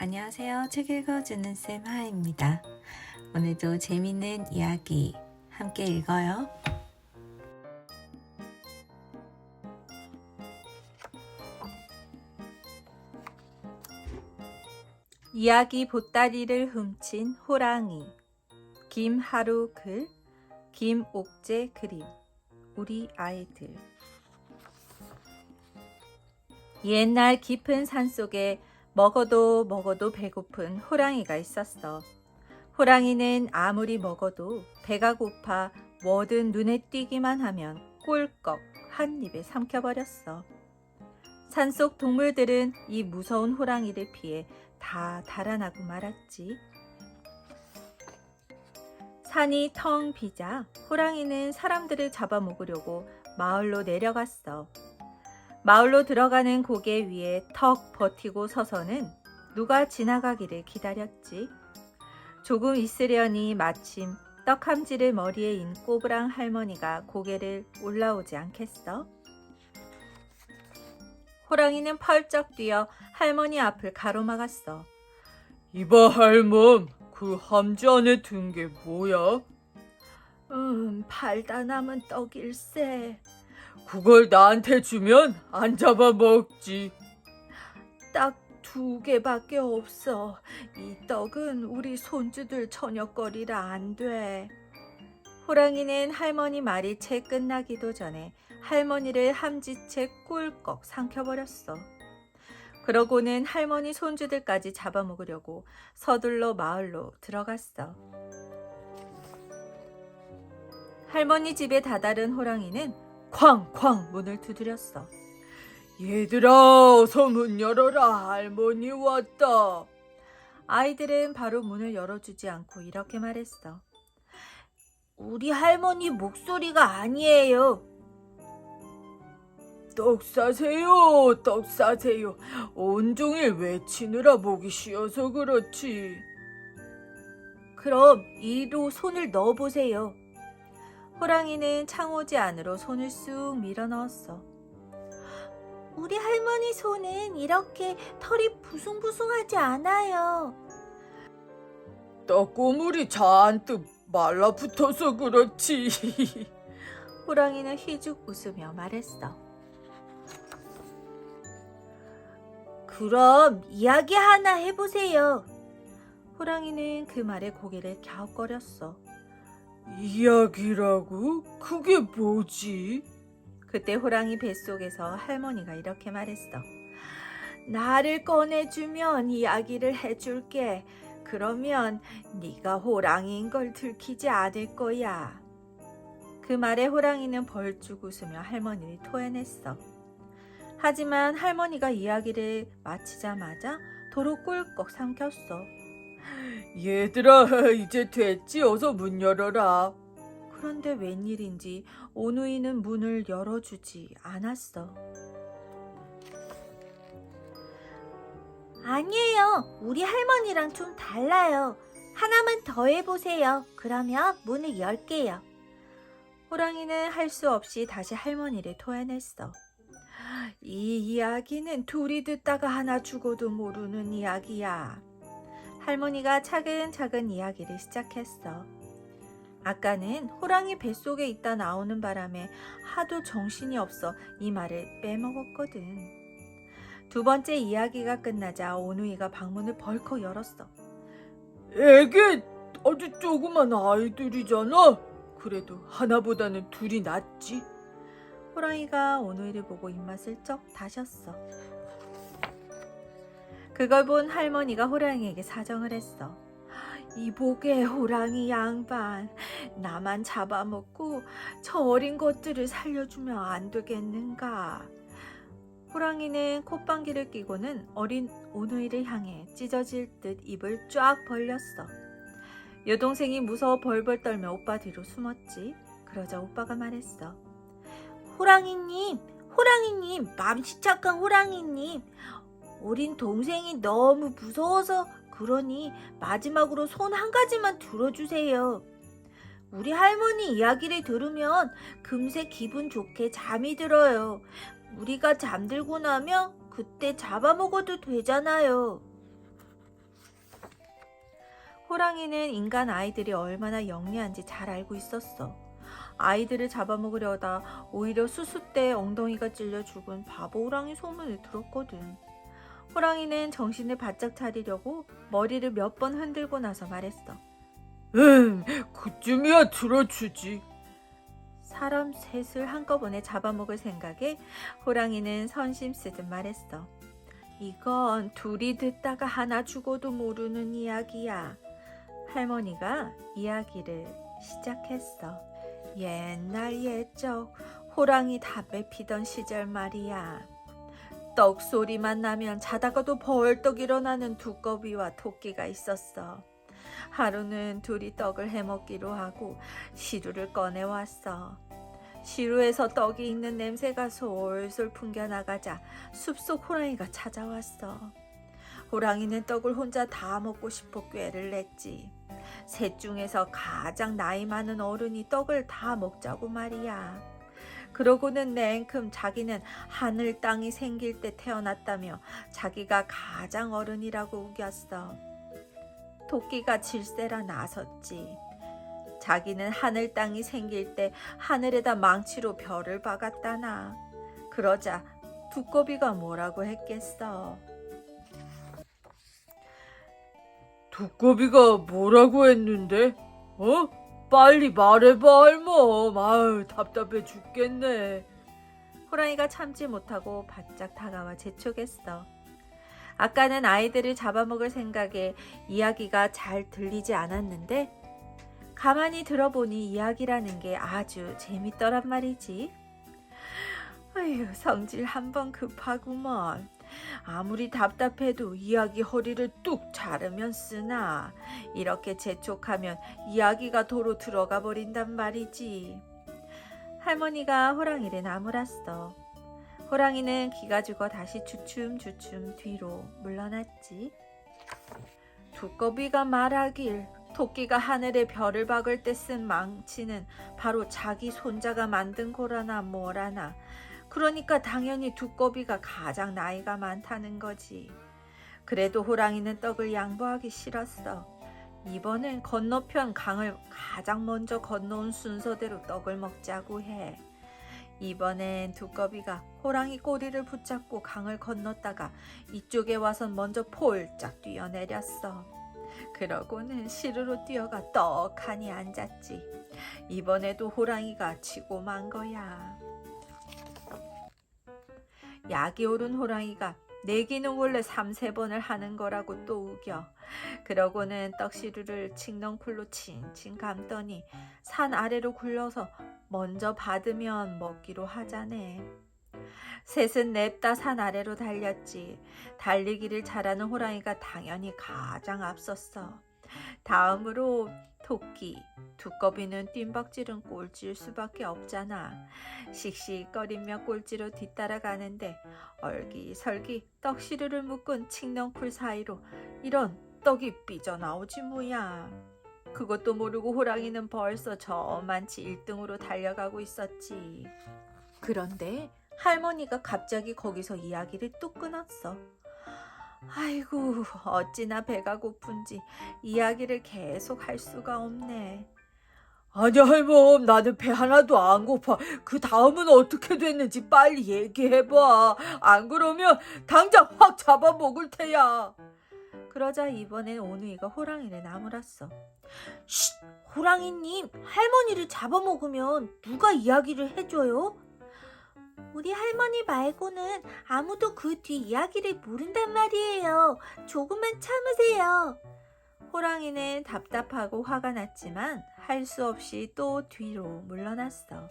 안녕하세요. 책 읽어주는 쌤 하입니다. 오늘도 재밌는 이야기 함께 읽어요. 이야기 보따리를 훔친 호랑이. 김하루 글, 김옥재 그림. 우리 아이들. 옛날 깊은 산속에 먹어도 배고픈 호랑이가 있었어. 호랑이는 아무리 먹어도 배가 고파 뭐든 눈에 띄기만 하면 꿀꺽 한 입에 삼켜버렸어. 산속 동물들은 이 무서운 호랑이를 피해 다 달아나고 말았지. 산이 텅 비자 호랑이는 사람들을 잡아먹으려고 마을로 내려갔어. 마을로 들어가는 고개 위에 턱 버티고 서서는 누가 지나가기를 기다렸지. 조금 있으려니 마침 떡함지를 머리에 인 꼬부랑 할머니가 고개를 올라오지 않겠어? 호랑이는 펄쩍 뛰어 할머니 앞을 가로막았어. 이봐 할멈, 그 함지 안에 든 게 뭐야? 팔다 남은 떡일세. 그걸 나한테 주면 안 잡아먹지. 딱 2개밖에 없어. 이 떡은 우리 손주들 저녁거리라 안 돼. 호랑이는 할머니 말이 채 끝나기도 전에 할머니를 함지채 꿀꺽 삼켜버렸어. 그러고는 할머니 손주들까지 잡아먹으려고 서둘러 마을로 들어갔어. 할머니 집에 다다른 호랑이는 쾅쾅 문을 두드렸어. 얘들아, 어서 문 열어라. 할머니 왔다. 아이들은 바로 문을 열어주지 않고 이렇게 말했어. 우리 할머니 목소리가 아니에요. 떡 사세요, 떡 사세요. 온종일 외치느라 목이 쉬어서 그렇지. 그럼 이리로 손을 넣어보세요. 호랑이는 창호지 안으로 손을 쑥 밀어 넣었어. 우리 할머니 손은 이렇게 털이 부숭부숭하지 않아요. 떡고물이 잔뜩 말라붙어서 그렇지. 호랑이는 휘죽 웃으며 말했어. 그럼 이야기 하나 해보세요. 호랑이는 그 말에 고개를 갸웃거렸어. 이야기라고? 그게 뭐지? 그때 호랑이 뱃속에서 할머니가 이렇게 말했어. 나를 꺼내주면 이야기를 해줄게. 그러면 네가 호랑이인 걸 들키지 않을 거야. 그 말에 호랑이는 벌쭉 웃으며 할머니를 토해냈어. 하지만 할머니가 이야기를 마치자마자 도로 꿀꺽 삼켰어. 얘들아, 이제 됐지. 어서 문 열어라. 그런데 웬일인지 오누이는 문을 열어주지 않았어. 아니에요. 우리 할머니랑 좀 달라요. 하나만 더 해보세요. 그러면 문을 열게요. 호랑이는 할 수 없이 다시 할머니를 토해냈어. 이 이야기는 둘이 듣다가 하나 죽어도 모르는 이야기야. 할머니가 차근차근 이야기를 시작했어. 아까는 호랑이 뱃속에 있다 나오는 바람에 하도 정신이 없어 이 말을 빼먹었거든. 2번째 이야기가 끝나자 오누이가 방문을 벌컥 열었어. 애기 아주 조그만 아이들이잖아. 그래도 하나보다는 둘이 낫지. 호랑이가 오누이를 보고 입맛을 쩍 다셨어. 그걸 본 할머니가 호랑이에게 사정을 했어. 이보게 호랑이 양반, 나만 잡아먹고 저 어린 것들을 살려주면 안 되겠는가? 호랑이는 콧방귀를 뀌고는 어린 오누이를 향해 찢어질 듯 입을 쫙 벌렸어. 여동생이 무서워 벌벌 떨며 오빠 뒤로 숨었지. 그러자 오빠가 말했어. 호랑이님, 맘씨 착한 호랑이님. 어린 동생이 너무 무서워서 그러니 마지막으로 손 한 가지만 들어주세요. 우리 할머니 이야기를 들으면 금세 기분 좋게 잠이 들어요. 우리가 잠들고 나면 그때 잡아먹어도 되잖아요. 호랑이는 인간 아이들이 얼마나 영리한지 잘 알고 있었어. 아이들을 잡아먹으려다 오히려 수수때 엉덩이가 찔려 죽은 바보 호랑이 소문을 들었거든. 호랑이는 정신을 바짝 차리려고 머리를 몇 번 흔들고 나서 말했어. 그쯤이야 들어주지. 사람 셋을 한꺼번에 잡아먹을 생각에 호랑이는 선심 쓰듯 말했어. 이건 둘이 듣다가 하나 죽어도 모르는 이야기야. 할머니가 이야기를 시작했어. 옛날 옛적 호랑이 담배 피던 시절 말이야. 떡 소리만 나면 자다가도 벌떡 일어나는 두꺼비와 토끼가 있었어. 하루는 둘이 떡을 해먹기로 하고 시루를 꺼내왔어. 시루에서 떡이 익는 냄새가 솔솔 풍겨나가자 숲속 호랑이가 찾아왔어. 호랑이는 떡을 혼자 다 먹고 싶어 꾀를 냈지. 셋 중에서 가장 나이 많은 어른이 떡을 다 먹자고 말이야. 그러고는 냉큼 자기는 하늘 땅이 생길 때 태어났다며 자기가 가장 어른이라고 우겼어. 토끼가 질세라 나섰지. 자기는 하늘 땅이 생길 때 하늘에다 망치로 별을 박았다나. 그러자 두꺼비가 뭐라고 했겠어. 두꺼비가 뭐라고 했는데? 빨리 말해봐, 할멈. 아유, 답답해 죽겠네. 호랑이가 참지 못하고 바짝 다가와 재촉했어. 아까는 아이들을 잡아먹을 생각에 이야기가 잘 들리지 않았는데 가만히 들어보니 이야기라는 게 아주 재밌더란 말이지. 아휴, 성질 한번 급하구먼. 아무리 답답해도 이야기 허리를 뚝 자르면 쓰나 이렇게 재촉하면 이야기가 도로 들어가 버린단 말이지. 할머니가 호랑이를 나무랐어. 호랑이는 기가 죽어 다시 주춤주춤 뒤로 물러났지. 두꺼비가 말하길 토끼가 하늘에 별을 박을 때 쓴 망치는 바로 자기 손자가 만든 거라나 뭐라나. 그러니까 당연히 두꺼비가 가장 나이가 많다는 거지. 그래도 호랑이는 떡을 양보하기 싫었어. 이번엔 건너편 강을 가장 먼저 건너온 순서대로 떡을 먹자고 해. 이번엔 두꺼비가 호랑이 꼬리를 붙잡고 강을 건넜다가 이쪽에 와선 먼저 폴짝 뛰어내렸어. 그러고는 시루로 뛰어가 떡하니 앉았지. 이번에도 호랑이가 치고 만 거야. 약이 오른 호랑이가 내기는 원래 3-4번을 하는 거라고 또 우겨. 그러고는 떡시루를 칡넝쿨로 칭칭 감더니 산 아래로 굴러서 먼저 받으면 먹기로 하자네. 셋은 냅다 산 아래로 달렸지. 달리기를 잘하는 호랑이가 당연히 가장 앞섰어. 다음으로 토끼, 두꺼비는 뜀박질은 꼴찌일 수밖에 없잖아. 씩씩거리며 꼴찌로 뒤따라가는데 얼기설기 떡시루를 묶은 칡넝쿨 사이로 이런 떡이 삐져나오지 뭐야. 그것도 모르고 호랑이는 벌써 저만치 1등으로 달려가고 있었지. 그런데 할머니가 갑자기 거기서 이야기를 뚝 끊었어. 아이고, 어찌나 배가 고픈지 이야기를 계속 할 수가 없네. 아니야, 할멈. 나는 배 하나도 안 고파. 그 다음은 어떻게 됐는지 빨리 얘기해봐. 안 그러면 당장 확 잡아먹을 테야. 그러자 이번엔 오누이가 호랑이를 나무랐어. 쉿! 호랑이님, 할머니를 잡아먹으면 누가 이야기를 해줘요? 우리 할머니 말고는 아무도 그 뒤 이야기를 모른단 말이에요. 조금만 참으세요. 호랑이는 답답하고 화가 났지만 할 수 없이 또 뒤로 물러났어.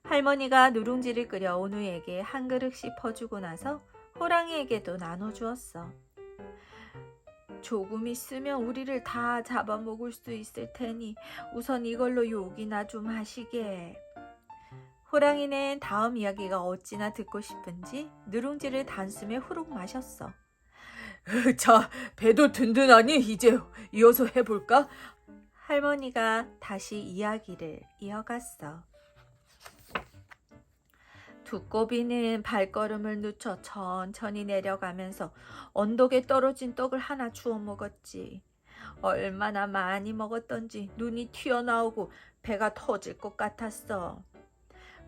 할머니가 누룽지를 끓여 오누이에게 한 그릇씩 퍼주고 나서 호랑이에게도 나눠주었어. 조금 있으면 우리를 다 잡아먹을 수 있을 테니 우선 이걸로 욕이나 좀 하시게. 호랑이는 다음 이야기가 어찌나 듣고 싶은지 누룽지를 단숨에 후룩 마셨어. 자, 배도 든든하니 이제 이어서 해볼까? 할머니가 다시 이야기를 이어갔어. 두꺼비는 발걸음을 늦춰 천천히 내려가면서 언덕에 떨어진 떡을 하나 주워 먹었지. 얼마나 많이 먹었던지 눈이 튀어나오고 배가 터질 것 같았어.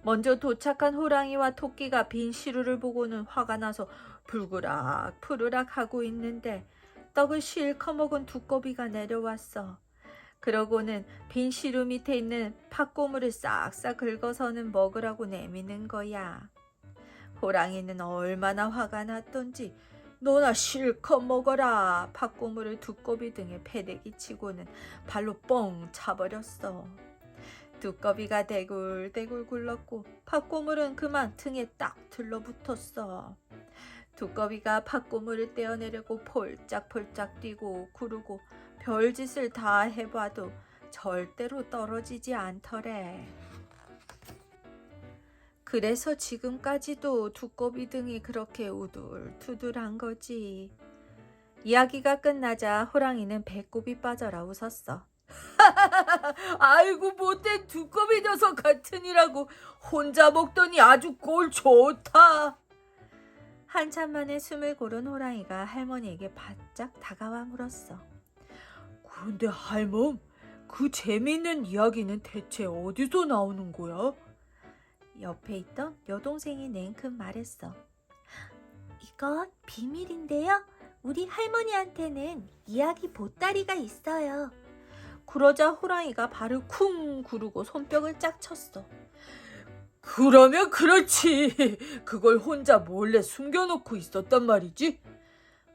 먼저 도착한 호랑이와 토끼가 빈 시루를 보고는 화가 나서 불그락 푸르락 하고 있는데 떡을 실컷 먹은 두꺼비가 내려왔어. 그러고는 빈 시루 밑에 있는 팥고물을 싹싹 긁어서는 먹으라고 내미는 거야. 호랑이는 얼마나 화가 났던지 너나 실컷 먹어라 팥고물을 두꺼비 등에 패대기 치고는 발로 뻥 차버렸어. 두꺼비가 대굴대굴 굴렀고 팥고물은 그만 등에 딱 들러붙었어. 두꺼비가 팥고물을 떼어내려고 폴짝폴짝 뛰고 구르고 별짓을 다 해봐도 절대로 떨어지지 않더래. 그래서 지금까지도 두꺼비 등이 그렇게 우둘투둘한 거지. 이야기가 끝나자 호랑이는 배꼽이 빠져라 웃었어. 아이고 못된 두꺼비 녀석 같으니라고 혼자 먹더니 아주 꼴 좋다. 한참 만에 숨을 고른 호랑이가 할머니에게 바짝 다가와 물었어. 그런데 할멈, 그 재미있는 이야기는 대체 어디서 나오는 거야? 옆에 있던 여동생이 냉큼 말했어. 이건 비밀인데요. 우리 할머니한테는 이야기 보따리가 있어요. 그러자 호랑이가 발을 쿵 구르고 손뼉을 짝 쳤어. 그러면 그렇지. 그걸 혼자 몰래 숨겨놓고 있었단 말이지?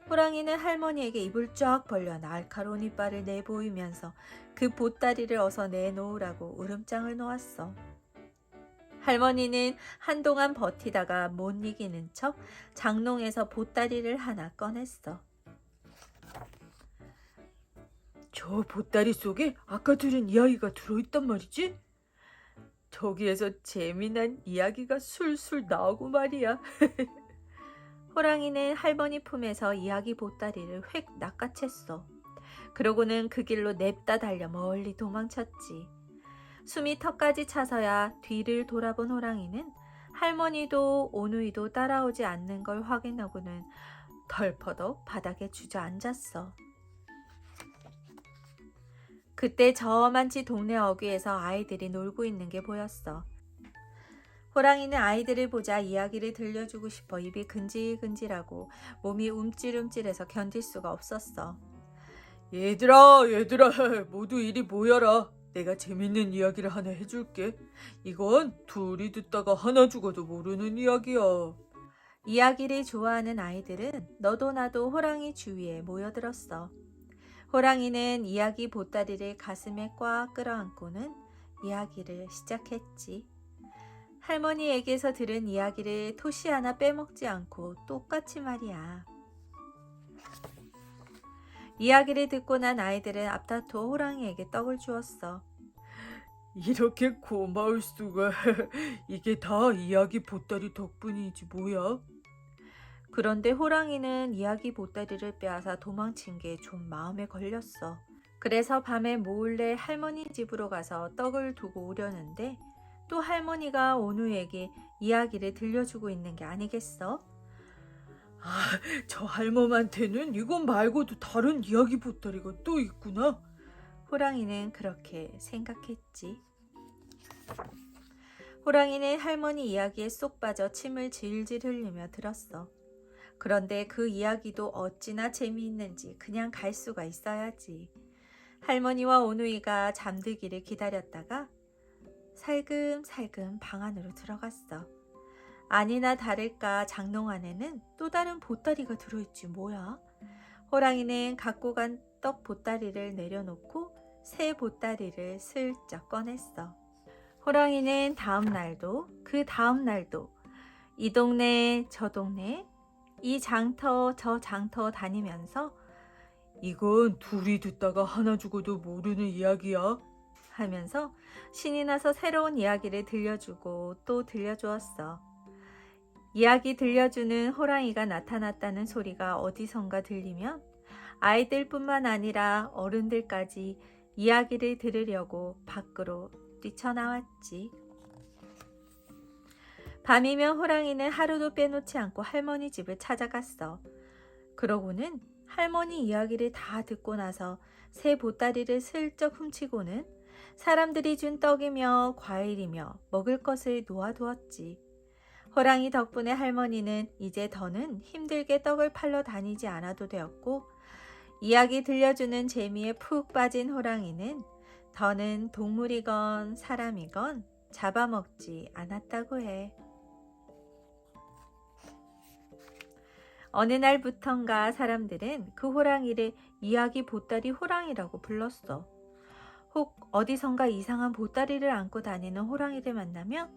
호랑이는 할머니에게 입을 쫙 벌려 날카로운 이빨을 내보이면서 그 보따리를 어서 내놓으라고 울음장을 놓았어. 할머니는 한동안 버티다가 못 이기는 척 장롱에서 보따리를 하나 꺼냈어. 저 보따리 속에 아까 들은 이야기가 들어있단 말이지? 저기에서 재미난 이야기가 술술 나오고 말이야. 호랑이는 할머니 품에서 이야기 보따리를 휙 낚아챘어. 그러고는 그 길로 냅다 달려 멀리 도망쳤지. 숨이 턱까지 차서야 뒤를 돌아본 호랑이는 할머니도 오누이도 따라오지 않는 걸 확인하고는 덜퍼덕 바닥에 주저앉았어. 그때 저만치 동네 어귀에서 아이들이 놀고 있는 게 보였어. 호랑이는 아이들을 보자 이야기를 들려주고 싶어 입이 근질근질하고 몸이 움찔움찔해서 견딜 수가 없었어. 얘들아, 모두 이리 모여라. 내가 재밌는 이야기를 하나 해줄게. 이건 둘이 듣다가 하나 죽어도 모르는 이야기야. 이야기를 좋아하는 아이들은 너도 나도 호랑이 주위에 모여들었어. 호랑이는 이야기 보따리를 가슴에 꽉 끌어안고는 이야기를 시작했지. 할머니에게서 들은 이야기를 토시 하나 빼먹지 않고 똑같이 말이야. 이야기를 듣고 난 아이들은 앞다퉈 호랑이에게 떡을 주었어. 이렇게 고마울 수가. 이게 다 이야기 보따리 덕분이지 뭐야? 그런데 호랑이는 이야기 보따리를 빼앗아 도망친 게 좀 마음에 걸렸어. 그래서 밤에 몰래 할머니 집으로 가서 떡을 두고 오려는데 또 할머니가 오누에게 이야기를 들려주고 있는 게 아니겠어? 저 할멈한테는 이것 말고도 다른 이야기 보따리가 또 있구나. 호랑이는 그렇게 생각했지. 호랑이는 할머니 이야기에 쏙 빠져 침을 질질 흘리며 들었어. 그런데 그 이야기도 어찌나 재미있는지 그냥 갈 수가 있어야지. 할머니와 오누이가 잠들기를 기다렸다가 살금살금 방 안으로 들어갔어. 아니나 다를까 장롱 안에는 또 다른 보따리가 들어있지 뭐야. 호랑이는 갖고 간 떡 보따리를 내려놓고 새 보따리를 슬쩍 꺼냈어. 호랑이는 다음 날도 그 다음 날도 이 동네 저 동네 이 장터 저 장터 다니면서 이건 둘이 듣다가 하나 죽어도 모르는 이야기야 하면서 신이 나서 새로운 이야기를 들려주고 또 들려주었어. 이야기 들려주는 호랑이가 나타났다는 소리가 어디선가 들리면 아이들뿐만 아니라 어른들까지 이야기를 들으려고 밖으로 뛰쳐나왔지. 밤이면 호랑이는 하루도 빼놓지 않고 할머니 집을 찾아갔어. 그러고는 할머니 이야기를 다 듣고 나서 새 보따리를 슬쩍 훔치고는 사람들이 준 떡이며 과일이며 먹을 것을 놓아두었지. 호랑이 덕분에 할머니는 이제 더는 힘들게 떡을 팔러 다니지 않아도 되었고, 이야기 들려주는 재미에 푹 빠진 호랑이는 더는 동물이건 사람이건 잡아먹지 않았다고 해. 어느 날부턴가 사람들은 그 호랑이를 이야기 보따리 호랑이라고 불렀어. 혹 어디선가 이상한 보따리를 안고 다니는 호랑이를 만나면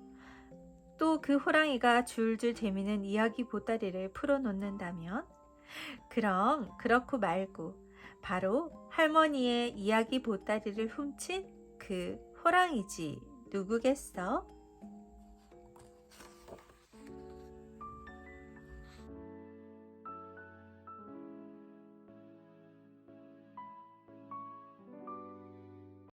또 그 호랑이가 줄줄 재미있는 이야기 보따리를 풀어놓는다면, 그럼 그렇고 말고 바로 할머니의 이야기 보따리를 훔친 그 호랑이지 누구겠어?